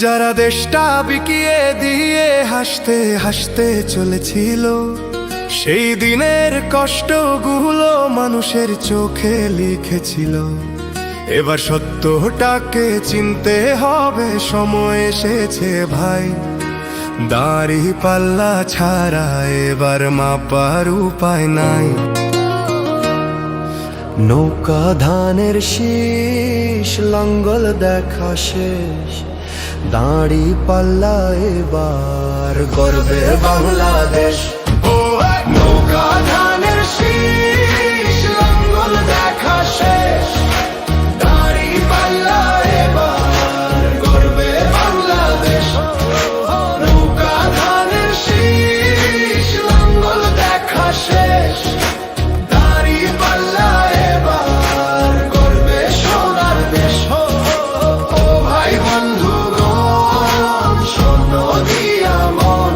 যারা দেশটা বিকিয়ে দিয়ে হাসতে হাসতে চলেছিল, সেই দিনের কষ্টগুলো মানুষের চোখে লিখেছিল। এবার সত্যটাকে চিনতে হবে, সময় এসেছে ভাই। দাড়ি পাল্লা ছাড়া এবার মাপার উপায় নাই। নৌকা ধানের শীষ, লাঙ্গল দেখা শেষ, দাড়ি পাল্লা এবার গর্বে বাংলাদেশ। নৌকা ধানের শীষ, লাঙ্গল দেখা শেষ, দাড়ি পাল্লা এবার গর্বে বাংলাদেশ। নৌকা ধানের শীষ, লাঙ্গল দেখা শেষ, দাড়ি পাল্লা এবার গর্বে সোনার দেশ। ও ভাই বন্ধুগণ, শোনো দিয়া মন,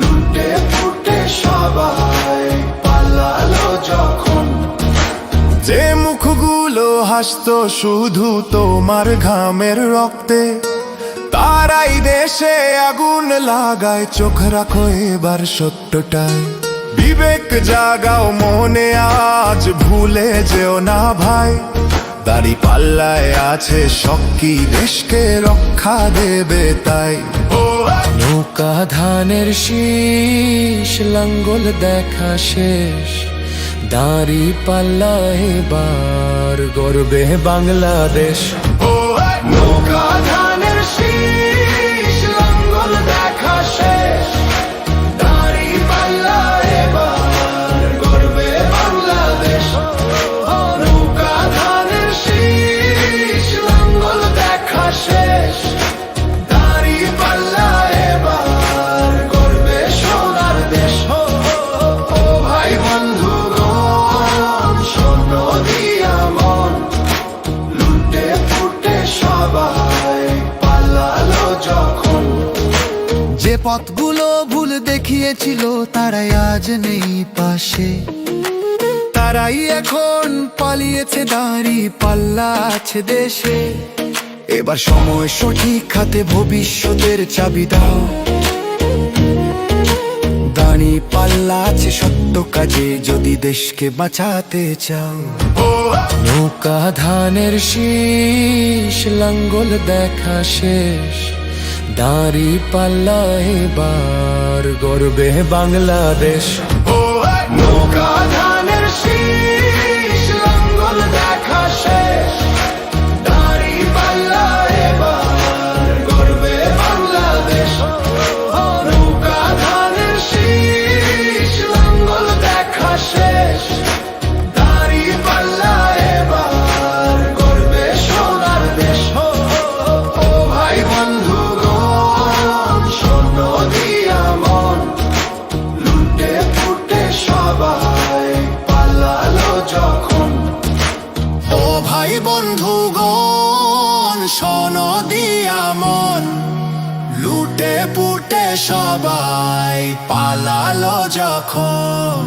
লুটে ফুটে সবাই পালালো যখন। যে মুখগুলো হাসতো শুধু তোমার ঘামের রক্তে, তারাই দেশে আগুন লাগায়। চোখ রাখো এবার সত্যটায়, বিবেক জাগাও মনে, আজ ভুলে যেও না ভাই। দাড়ি পাল্লায় আছে শক্তি, দেশকে রক্ষা দেবে তাই। নৌকা ধানের শীষ, লাঙ্গল দেখা শেষ, দাড়ি পাল্লা এবার গর্বে বাংলাদেশ। নৌকা ধানের শীষ, লাঙ্গল দেখা শেষ, দাড়ি পাল্লা এবার গর্বে বাংলাদেশ। নৌকা ধানের শীষ, লাঙ্গল দেখা শেষ, দাড়ি পাল্লা এবার গর্বে সোনার দেশ। ও ভাই বন্ধুগণ, শোনো দিয়া মন, লুটে ফুটে সবাই পালালো যখন। যে পথগুলো ভুল দেখিয়েছিল তারাই আজ নেই পাশে, তারাই এখন পালিয়েছে, দাড়ি পাল্লা আছে দেশে। এবার সময় সঠিক হাতে, ভবিষ্যতের চাবি দাও। দাড়ি পাল্লা আছে সত্য কাজে, যদি দেশকে বাঁচাতে চাও। নৌকা ধানের শীষ, লাঙ্গল দেখা শেষ, দাড়ি পাল্লা এবার গর্বে বাংলাদেশ। নৌকা ধানের শীষ, লাঙ্গল দেখা শেষ, দাড়ি পাল্লা এবার গর্বে বাংলাদেশ। নৌকা ধানের শীষ, লাঙ্গল দেখা শেষ, দাড়ি পাল্লা এবার গর্বে সোনার দেশ। ও ভাই বন্ধুগণ, শোনো দিয়া মন, লুটে ফুটে সবাই পালালো যখন। ও ভাই বন্ধুগণ, শোনো দিয়া মন, লুটে পুটে সবাই পালালো যখন।